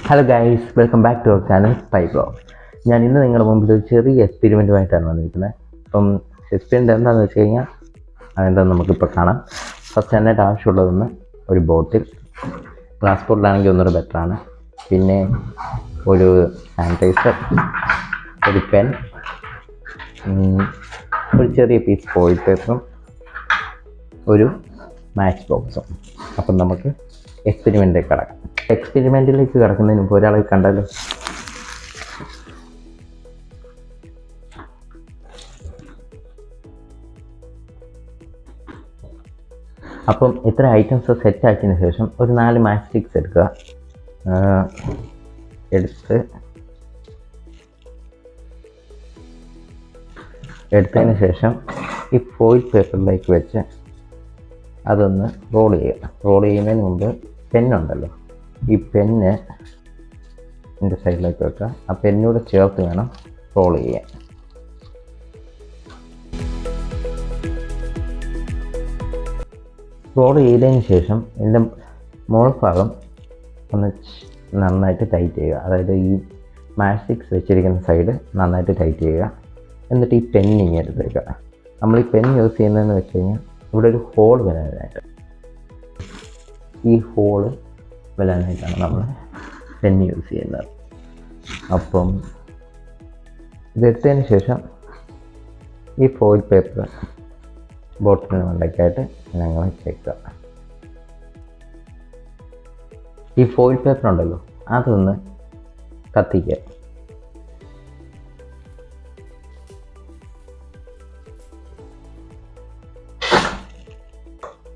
Hello guys, welcome back to our channel pievlog. ഞാൻ ഇന്ന് നിങ്ങളുടെ മുമ്പിൽ ഒരു ചെറിയ എക്സ്പെരിമെൻറ്റുമായിട്ടാണ് വന്നിരിക്കുന്നത്. അപ്പം എക്സ്പെരിമെൻ്റ് എന്താണെന്ന് വെച്ച് കഴിഞ്ഞാൽ അതെന്താണെന്ന് നമുക്കിപ്പോൾ കാണാം. ഫസ്റ്റ് എന്നായിട്ട് ആവശ്യമുള്ളതൊന്ന് ഒരു ബോട്ടിൽ, ഗ്ലാസ് ബോട്ടിലാണെങ്കിൽ ഒന്നുകൂടെ ബെറ്ററാണ്. പിന്നെ ഒരു സാനിറ്റൈസർ, ഒരു പെൻ, ഒരു ചെറിയ പീസ് ഫോയിൽ പേപ്പറും ഒരു മാച്ച് ബോക്സും. അപ്പം നമുക്ക് എക്സ്പെരിമെൻറ്റിലേക്ക് കടക്കാം. എക്സ്പെരിമെൻറ്റിലേക്ക് കിടക്കുന്നതിന് മുമ്പ് ഒരാളെ കണ്ടല്ലോ. അപ്പം ഇത്ര ഐറ്റംസ് സെറ്റ് ആക്കിയതിന് ശേഷം ഒരു 4 മാച്ച് സ്റ്റിക്സ് എടുക്കുക. എടുത്തതിന് ശേഷം ഈ ഫോയിൽ പേപ്പറിലേക്ക് വെച്ച് അതൊന്ന് റോൾ ചെയ്യുക. റോൾ ചെയ്യുന്നതിന് മുമ്പ് പെന്നുണ്ടല്ലോ, ഈ പെന്ന് എൻ്റെ സൈഡിലേക്ക് വെക്കുക. ആ പെന്നൂടെ ചേർത്ത് വേണം റോൾ ചെയ്യാൻ. റോൾ ചെയ്തതിന് ശേഷം ഇതിൻ്റെ മുകൾ ഭാഗം ഒന്ന് നന്നായിട്ട് ടൈറ്റ് ചെയ്യുക. അതായത് ഈ മാസ്റ്റിക്സ് വെച്ചിരിക്കുന്ന സൈഡ് നന്നായിട്ട് ടൈറ്റ് ചെയ്യുക. എന്നിട്ട് ഈ പെന്ന് ഇങ്ങനെ എടുത്തേക്കുക. നമ്മൾ ഈ പെൻ യൂസ് ചെയ്യുന്നതെന്ന് വെച്ച് കഴിഞ്ഞാൽ ഇവിടെ ഒരു ഹോൾ വരാനായിട്ട്, ഈ ഹോള് വരാനായിട്ടാണ് നമ്മൾ പെൻ യൂസ് ചെയ്യുന്നത്. അപ്പം ഇതെടുത്തതിന് ശേഷം ഈ ഫോയിൽ പേപ്പർ ബോട്ടിലിന് മണ്ടയ്ക്കായിട്ട് ഞങ്ങൾ വെച്ചേക്കുക. ഈ ഫോയിൽ പേപ്പർ ഉണ്ടല്ലോ, അതൊന്ന് കത്തിക്കുക.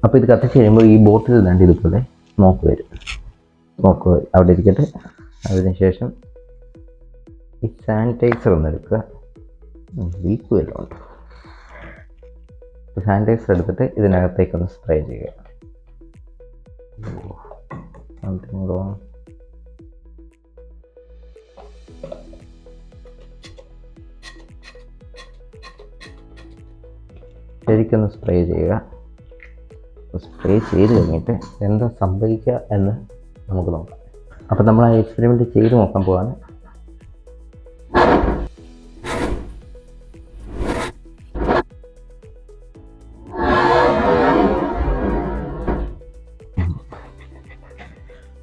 അപ്പോൾ ഇത് കത്തിച്ച് കഴിയുമ്പോൾ ഈ ബോട്ടിൽ രണ്ട് ഇതുപോലെ സ്മോക്ക് വരും. സ്മോക്ക് അവിടെ ഇരിക്കട്ടെ. അതിനുശേഷം ഈ സാനിറ്റൈസർ ഒന്ന് എടുക്കുക. വീക്ക് വല്ലതും ഉണ്ട്. സാനിറ്റൈസർ എടുത്തിട്ട് ഇതിനകത്തേക്കൊന്ന് സ്പ്രേ ചെയ്യുക. ശരിക്കൊന്ന് സ്പ്രേ ചെയ്യുക. സ്പ്രേ ചെയ്ത് കഴിഞ്ഞിട്ട് എന്താ സംഭവിക്കുക എന്ന് നമുക്ക് നോക്കാം. അപ്പം നമ്മൾ ആ എക്സ്പെരിമെൻറ്റ് ചെയ്ത് നോക്കാൻ പോവാണ്.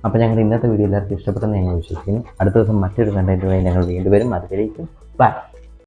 അപ്പോൾ ഞങ്ങളുടെ ഇന്നത്തെ വീഡിയോ എല്ലാവർക്കും ഇഷ്ടപ്പെട്ടെന്ന് ഞങ്ങൾ വിശ്വസിക്കുന്നു. അടുത്ത ദിവസം മറ്റൊരു കണ്ടൻറ്റുമായി ഞങ്ങൾ വീണ്ടും വരും. അതുവരേക്കും ബൈ.